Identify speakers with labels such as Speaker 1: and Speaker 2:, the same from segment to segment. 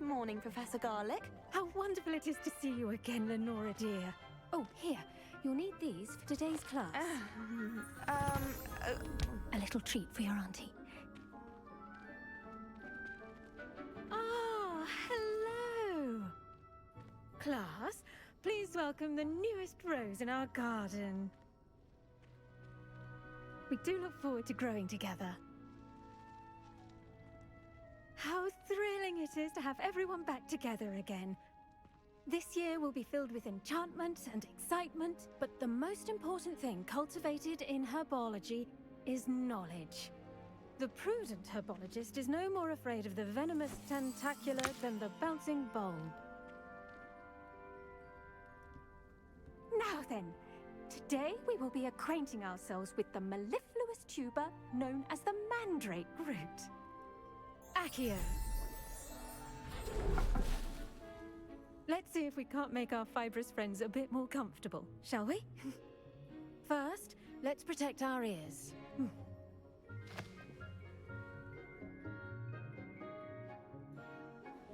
Speaker 1: morning, Professor Garlic.
Speaker 2: How wonderful it is to see you again, Lenora dear. Oh, here. You'll need these for today's class. A little treat for your auntie. Ah, hello! Class, please welcome the newest rose in our garden. We do look forward to growing together. How thrilling it is to have everyone back together again. This year will be filled with enchantment and excitement, but the most important thing cultivated in herbology is knowledge. The prudent herbologist is no more afraid of the venomous tentacular than the bouncing bulb. Now then, today we will be acquainting ourselves with the mellifluous tuber known as the mandrake root. Accio. Let's see if we can't make our fibrous friends a bit more comfortable, shall we? First, let's protect our ears.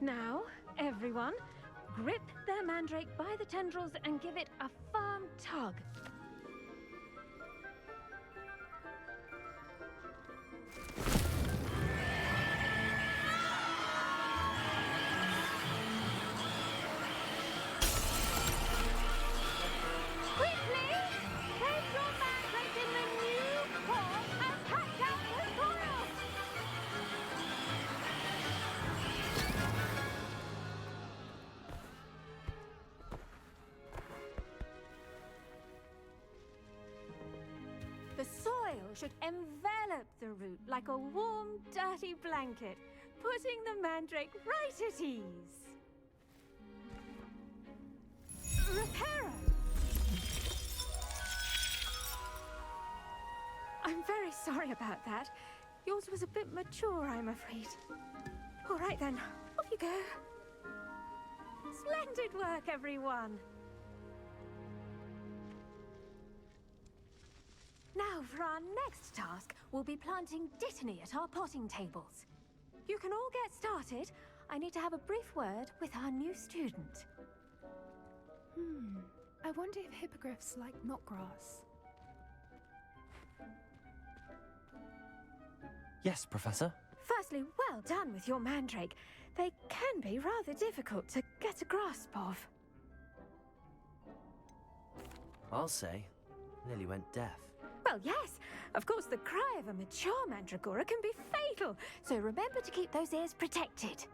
Speaker 2: Now, everyone, grip their mandrake by the tendrils and give it a firm tug. The soil should envelop the root like a warm, dirty blanket, putting the mandrake right at ease. Reparo! I'm very sorry about that. Yours was a bit mature, I'm afraid. All right then, off you go. Splendid work, everyone! Now, for our next task, we'll be planting dittany at our potting tables. You can all get started. I need to have a brief word with our new student.
Speaker 3: I wonder if hippogriffs like knotgrass.
Speaker 4: Yes, Professor.
Speaker 2: Firstly, well done with your mandrake. They can be rather difficult to get a grasp of.
Speaker 4: I'll say. Nearly went deaf.
Speaker 2: Well, yes. Of course, the cry of a mature mandragora can be fatal, so remember to keep those ears protected.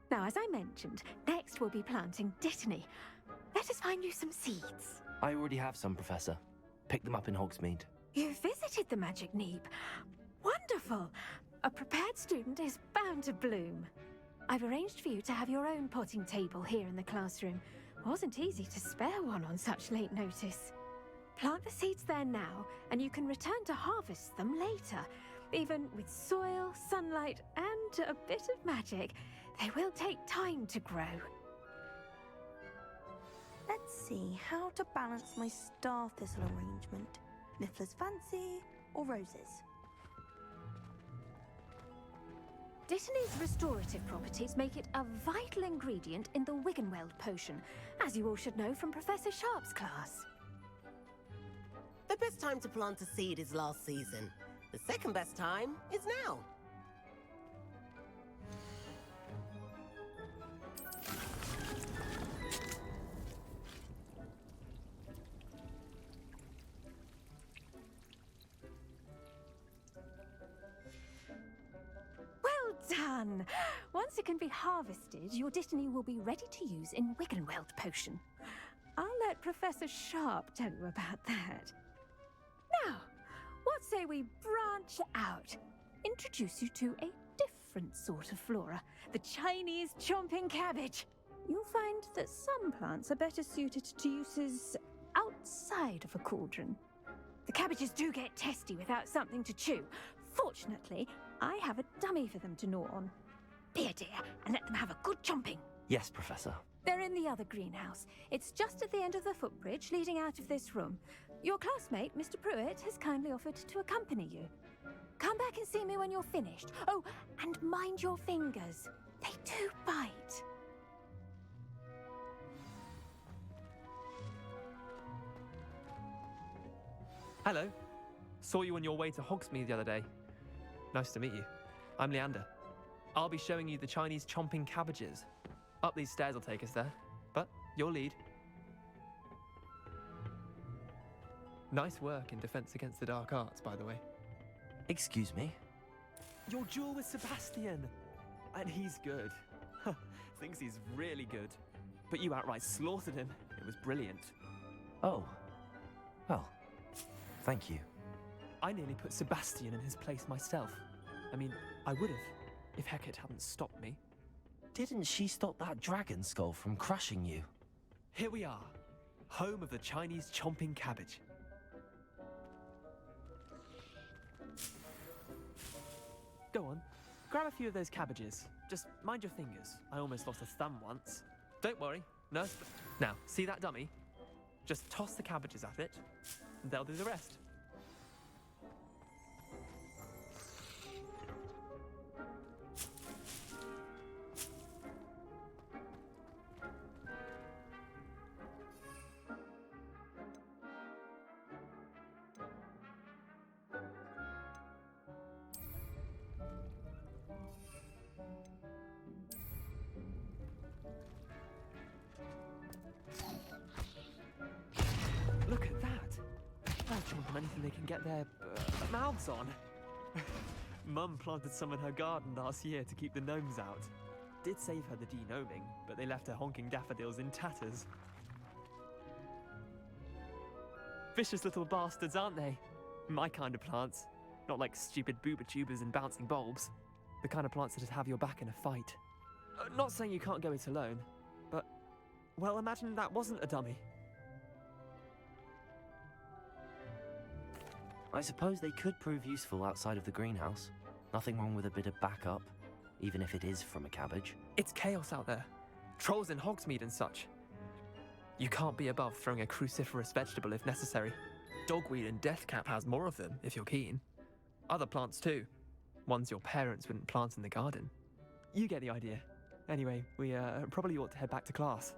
Speaker 2: Now, as I mentioned, next we'll be planting dittany. Let us find you some seeds.
Speaker 4: I already have some, Professor. Picked them up in Hogsmeade.
Speaker 2: You visited the Magic Neep. Wonderful! A prepared student is bound to bloom. I've arranged for you to have your own potting table here in the classroom. Wasn't easy to spare one on such late notice. Plant the seeds there now, and you can return to harvest them later. Even with soil, sunlight, and a bit of magic, they will take time to grow.
Speaker 1: Let's see how to balance my star thistle arrangement. Niffler's fancy or roses?
Speaker 2: Dittany's restorative properties make it a vital ingredient in the Wiggenweld potion, as you all should know from Professor Sharp's class.
Speaker 5: The best time to plant a seed is last season. The second best time is now.
Speaker 2: Well done! Once it can be harvested, your dittany will be ready to use in Wiggenweld potion. I'll let Professor Sharp tell you about that. Now, what say we branch out? Introduce you to a different sort of flora, the Chinese chomping cabbage. You'll find that some plants are better suited to uses outside of a cauldron. The cabbages do get testy without something to chew. Fortunately, I have a dummy for them to gnaw on. Here, dear, and let them have a good chomping.
Speaker 4: Yes, Professor.
Speaker 2: They're in the other greenhouse. It's just at the end of the footbridge leading out of this room. Your classmate, Mr. Pruitt, has kindly offered to accompany you. Come back and see me when you're finished. Oh, and mind your fingers. They do bite.
Speaker 6: Hello. Saw you on your way to Hogsmeade the other day. Nice to meet you. I'm Leander. I'll be showing you the Chinese chomping cabbages. Up these stairs will take us there, but your lead. Nice work in Defense Against the Dark Arts, by the way.
Speaker 4: Excuse me?
Speaker 6: Your duel with Sebastian! And he's good. Thinks he's really good. But you outright slaughtered him. It was brilliant.
Speaker 4: Oh. Well, thank you.
Speaker 6: I nearly put Sebastian in his place myself. I mean, I would have, if Hecate hadn't stopped me.
Speaker 4: Didn't she stop that dragon skull from crushing you?
Speaker 6: Here we are, home of the Chinese chomping cabbage. Go on, grab a few of those cabbages. Just mind your fingers. I almost lost a thumb once. Don't worry, nurse. Now, see that dummy? Just toss the cabbages at it, and they'll do the rest. Look at that! They'll chomp on anything they can get their mouths on. Mum planted some in her garden last year to keep the gnomes out. Did save her the de-gnoming, but they left her honking daffodils in tatters. Vicious little bastards, aren't they? My kind of plants. Not like stupid booba tubers and bouncing bulbs. The kind of plants that'd have your back in a fight. Not saying you can't go it alone, but, well, imagine that wasn't a dummy.
Speaker 4: I suppose they could prove useful outside of the greenhouse. Nothing wrong with a bit of backup, even if it is from a cabbage.
Speaker 6: It's chaos out there. Trolls in Hogsmeade and such. You can't be above throwing a cruciferous vegetable if necessary. Dogweed and deathcap has more of them, if you're keen. Other plants too. Ones your parents wouldn't plant in the garden. You get the idea. Anyway, we probably ought to head back to class.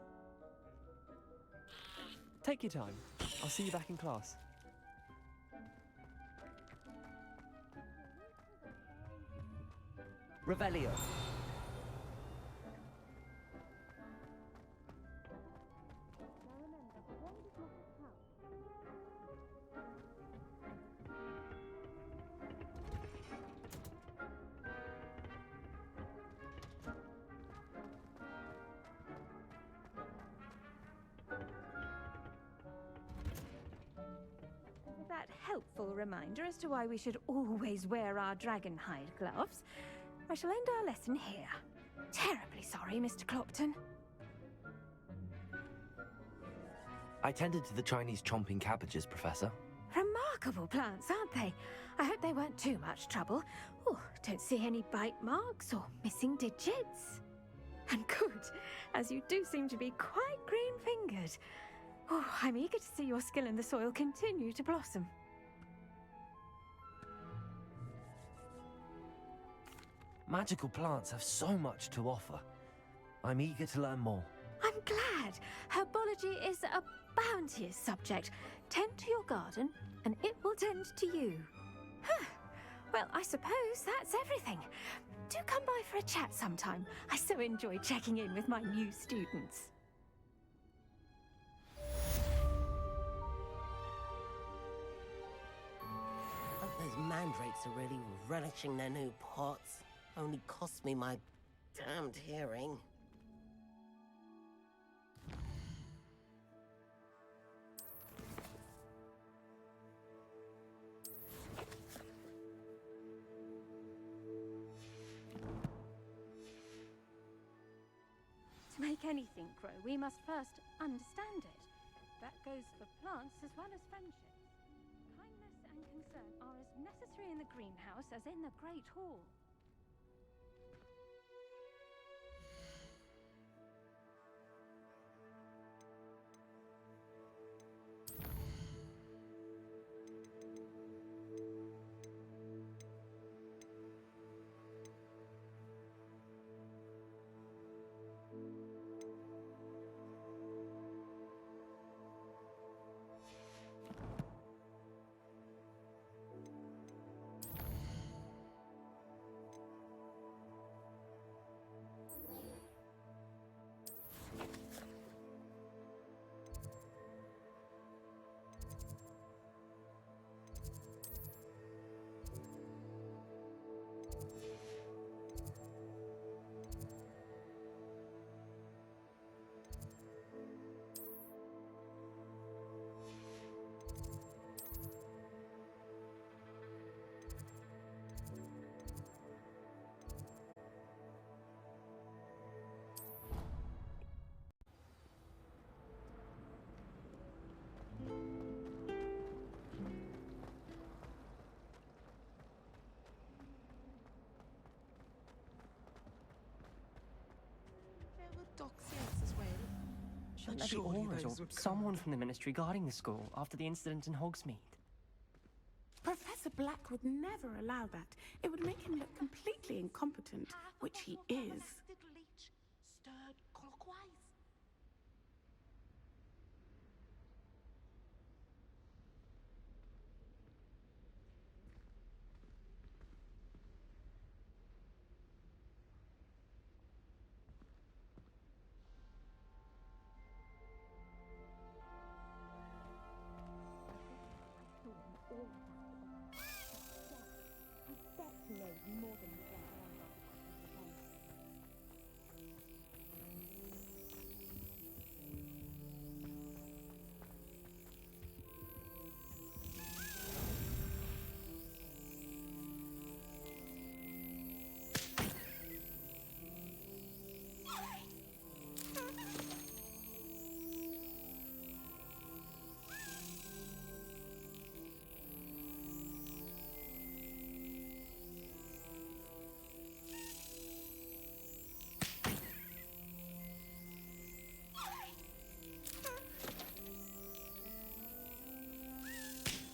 Speaker 6: Take your time. I'll see you back in class.
Speaker 4: Revelio.
Speaker 2: With that helpful reminder as to why we should always wear our dragon hide gloves, I shall end our lesson here. Terribly sorry, Mr. Clopton.
Speaker 4: I tended to the Chinese chomping cabbages, Professor.
Speaker 2: Remarkable plants, aren't they? I hope they weren't too much trouble. Oh, don't see any bite marks or missing digits. And good, as you do seem to be quite green-fingered. Oh, I'm eager to see your skill in the soil continue to blossom.
Speaker 4: Magical plants have so much to offer. I'm eager to learn more.
Speaker 2: I'm glad. Herbology is a bounteous subject. Tend to your garden, and it will tend to you. Huh. Well, I suppose that's everything. Do come by for a chat sometime. I so enjoy checking in with my new students.
Speaker 5: Hope those mandrakes are really relishing their new pots. Only cost me my damned hearing.
Speaker 2: To make anything grow, we must first understand it. That goes for plants as well as friendships. Kindness and concern are as necessary in the greenhouse as in the Great Hall.
Speaker 7: Shouldn't there be aurors or someone from the Ministry guarding the school after the incident in Hogsmeade?
Speaker 8: Professor Black would never allow that. It would make him look completely incompetent, which he is.
Speaker 5: Stirred clockwise.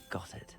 Speaker 4: Got it.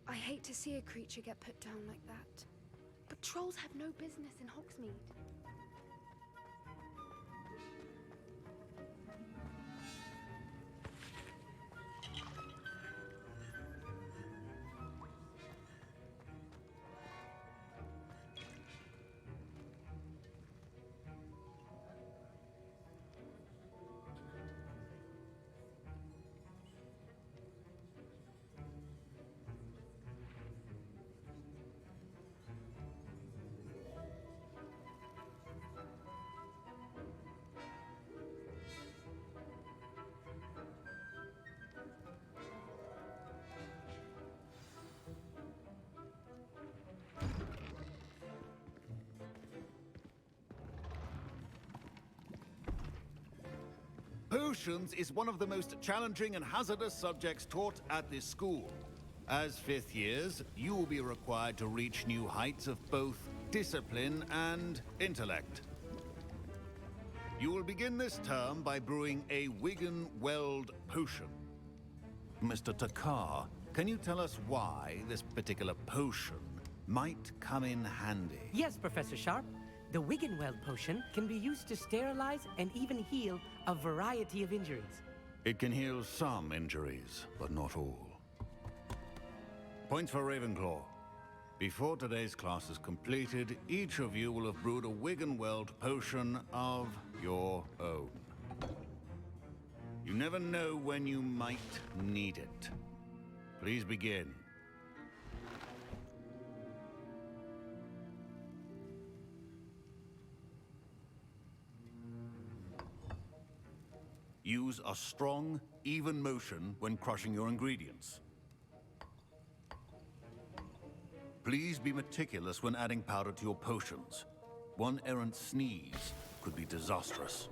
Speaker 3: I hate to see a creature get put down like that. But trolls have no business in Hogsmeade.
Speaker 9: Potions is one of the most challenging and hazardous subjects taught at this school. As fifth years, you will be required to reach new heights of both discipline and intellect. You will begin this term by brewing a Wigan Weld potion. Mr. Takar, can you tell us why this particular potion might come in handy?
Speaker 7: Yes, Professor Sharp. The Wiggenweld potion can be used to sterilize and even heal a variety of injuries.
Speaker 9: It can heal some injuries, but not all. Points for Ravenclaw. Before today's class is completed, each of you will have brewed a Wiggenweld potion of your own. You never know when you might need it. Please begin. Use a strong, even motion when crushing your ingredients. Please be meticulous when adding powder to your potions. One errant sneeze could be disastrous.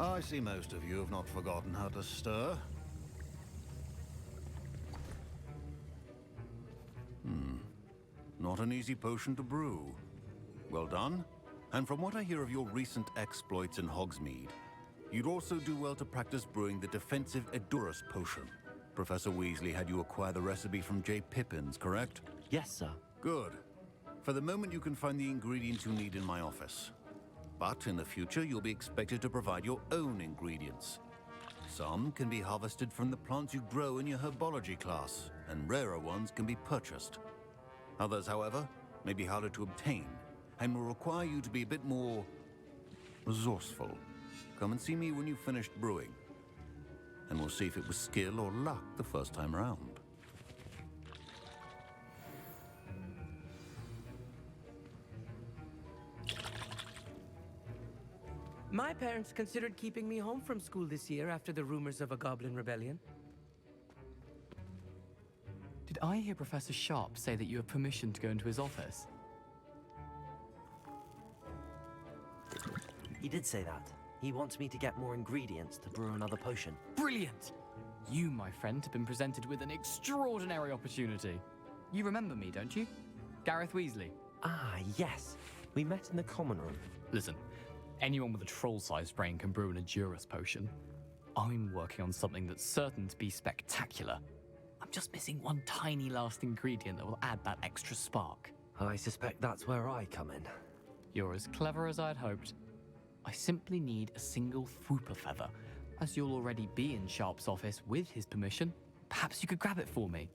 Speaker 9: I see most of you have not forgotten how to stir. Not an easy potion to brew. Well done. And from what I hear of your recent exploits in Hogsmeade, you'd also do well to practice brewing the defensive Edurus potion. Professor Weasley had you acquire the recipe from J. Pippins, correct?
Speaker 4: Yes, sir.
Speaker 9: Good. For the moment, you can find the ingredients you need in my office. But in the future, you'll be expected to provide your own ingredients. Some can be harvested from the plants you grow in your Herbology class, and rarer ones can be purchased. Others, however, may be harder to obtain, and will require you to be a bit more resourceful. Come and see me when you've finished brewing, and we'll see if it was skill or luck the first time around.
Speaker 7: My parents considered keeping me home from school this year after the rumors of a goblin rebellion.
Speaker 10: Did I hear Professor Sharp say that you have permission to go into his office?
Speaker 4: He did say that. He wants me to get more ingredients to brew another potion.
Speaker 10: Brilliant! You, my friend, have been presented with an extraordinary opportunity. You remember me, don't you? Gareth Weasley.
Speaker 4: Ah, yes. We met in the common room.
Speaker 10: Listen, anyone with a troll-sized brain can brew an Edurus potion. I'm working on something that's certain to be spectacular. I'm just missing one tiny last ingredient that will add that extra spark.
Speaker 4: I suspect that's where I come in.
Speaker 10: You're as clever as I'd hoped. I simply need a single Fwooper feather. As you'll already be in Sharp's office with his permission, perhaps you could grab it for me.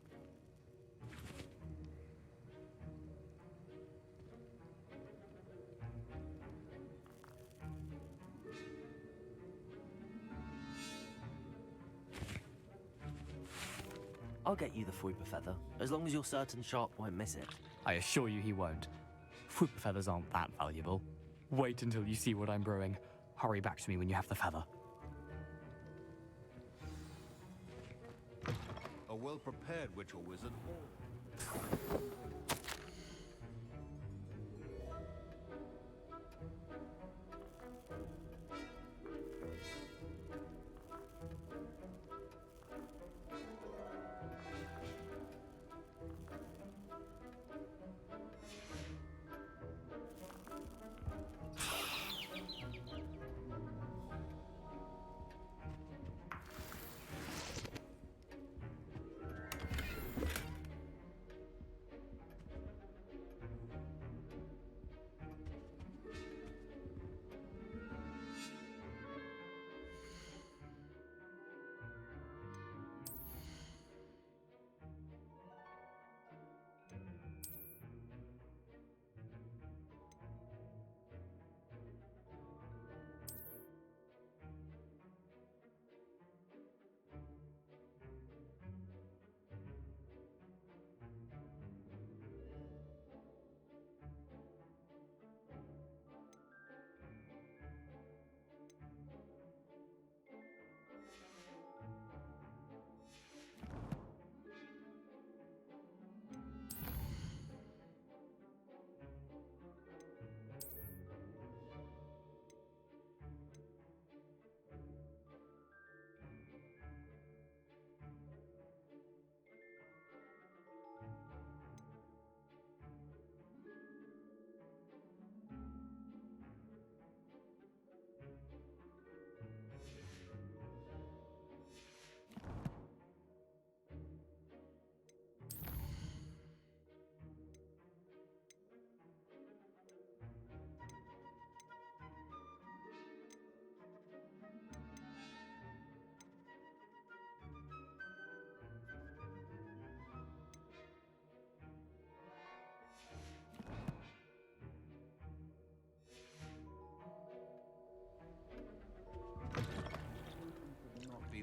Speaker 4: I'll get you the Fwooper feather, as long as you're certain Sharp won't miss it.
Speaker 10: I assure you he won't. Fwooper feathers aren't that valuable. Wait until you see what I'm brewing. Hurry back to me when you have the feather.
Speaker 9: A well-prepared witch or wizard.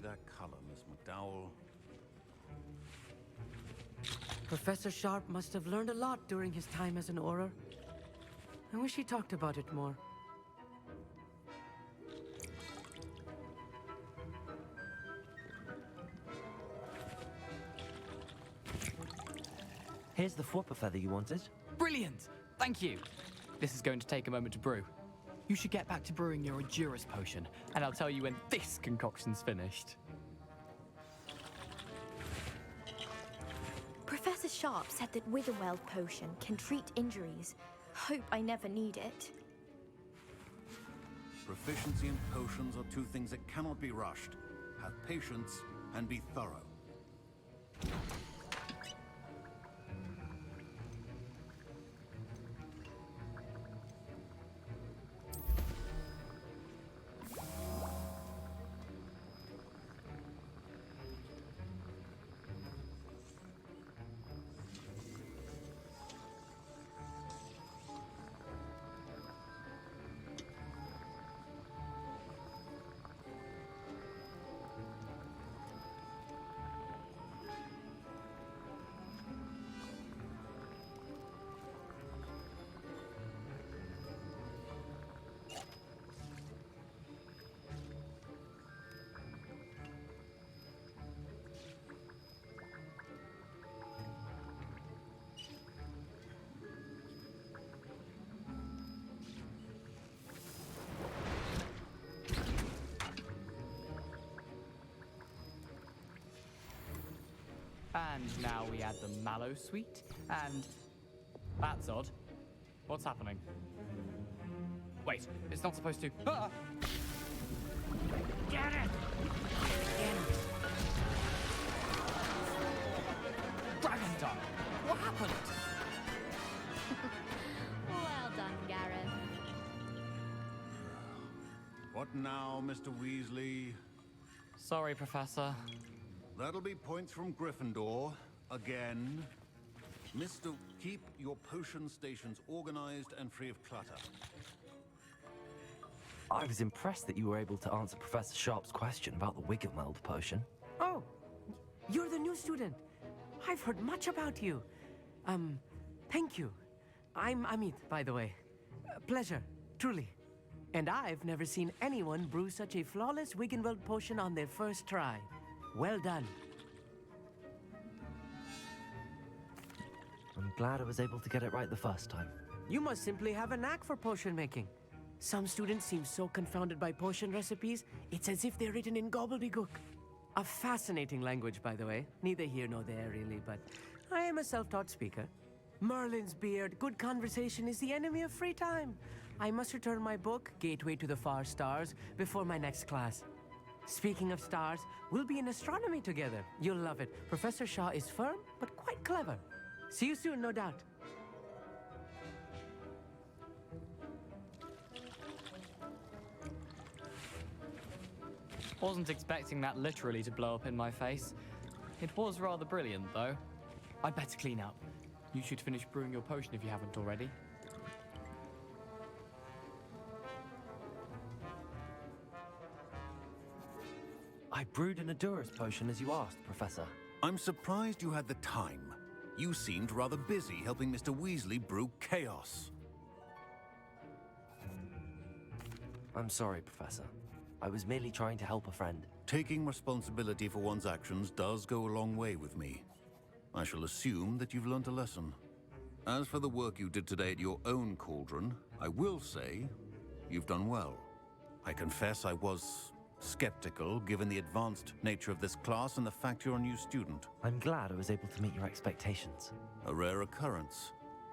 Speaker 9: That color, Miss McDowell.
Speaker 7: Professor Sharp must have learned a lot during his time as an Auror. I wish he talked about it more.
Speaker 4: Here's the Fwooper feather you wanted.
Speaker 10: Brilliant! Thank you! This is going to take a moment to brew. You should get back to brewing your Endurance potion, and I'll tell you when this concoction's finished.
Speaker 11: Professor Sharp said that Wiggenweld potion can treat injuries. Hope I never need it.
Speaker 9: Proficiency in potions are two things that cannot be rushed. Have patience and be thorough.
Speaker 10: And now we add the mallow sweet, and... That's odd. What's happening? Wait, it's not supposed to... Ah! Get it! Get it! Dragon Dog! What happened?
Speaker 11: Well done, Gareth.
Speaker 9: What now, Mr. Weasley?
Speaker 10: Sorry, Professor.
Speaker 9: That'll be points from Gryffindor. Again. Mr. Keep your potion stations organized and free of clutter.
Speaker 4: I was impressed that you were able to answer Professor Sharp's question about the Wiggenweld potion.
Speaker 7: Oh, you're the new student. I've heard much about you. Thank you. I'm Amit, by the way. Pleasure, truly. And I've never seen anyone brew such a flawless Wiggenweld potion on their first try. Well done.
Speaker 4: I'm glad I was able to get it right the first time.
Speaker 7: You must simply have a knack for potion making. Some students seem so confounded by potion recipes, it's as if they're written in gobbledygook. A fascinating language, by the way. Neither here nor there, really, but I am a self-taught speaker. Merlin's beard, good conversation is the enemy of free time. I must return my book, Gateway to the Far Stars, before my next class. Speaking of stars, we'll be in astronomy together. You'll love it. Professor Shaw is firm, but quite clever. See you soon, no doubt.
Speaker 10: Wasn't expecting that literally to blow up in my face. It was rather brilliant, though. I'd better clean up. You should finish brewing your potion if you haven't already.
Speaker 4: I brewed an Endurance potion as you asked, Professor.
Speaker 9: I'm surprised you had the time. You seemed rather busy helping Mr. Weasley brew chaos.
Speaker 4: I'm sorry, Professor. I was merely trying to help a friend.
Speaker 9: Taking responsibility for one's actions does go a long way with me. I shall assume that you've learnt a lesson. As for the work you did today at your own cauldron, I will say you've done well. I confess I was skeptical, given the advanced nature of this class and the fact you're a new student.
Speaker 4: I'm glad I was able to meet your expectations.
Speaker 9: A rare occurrence.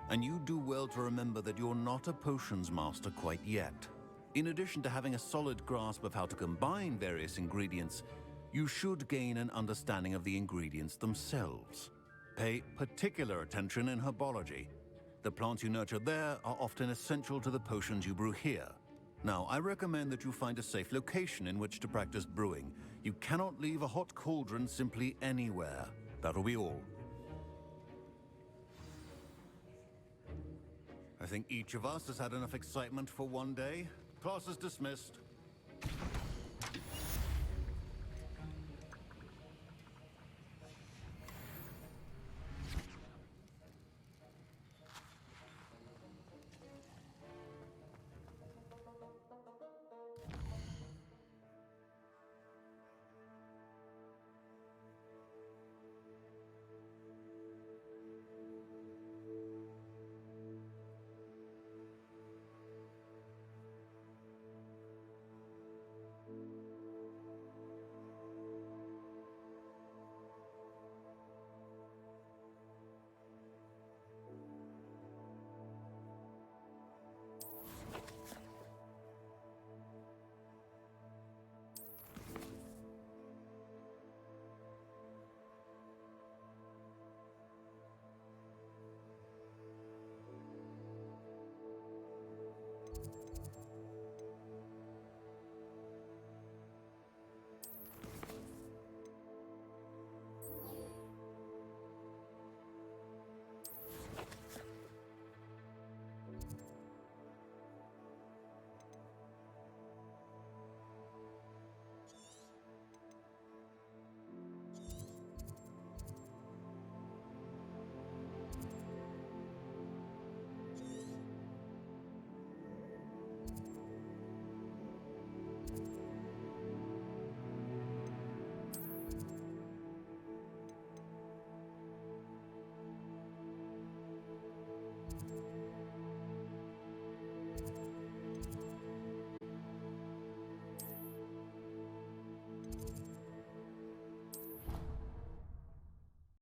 Speaker 9: And you do well to remember that you're not a potions master quite yet. In addition to having a solid grasp of how to combine various ingredients, you should gain an understanding of the ingredients themselves. Pay particular attention in Herbology. The plants you nurture there are often essential to the potions you brew here. Now, I recommend that you find a safe location in which to practice brewing. You cannot leave a hot cauldron simply anywhere. That'll be all. I think each of us has had enough excitement for one day. Class is dismissed.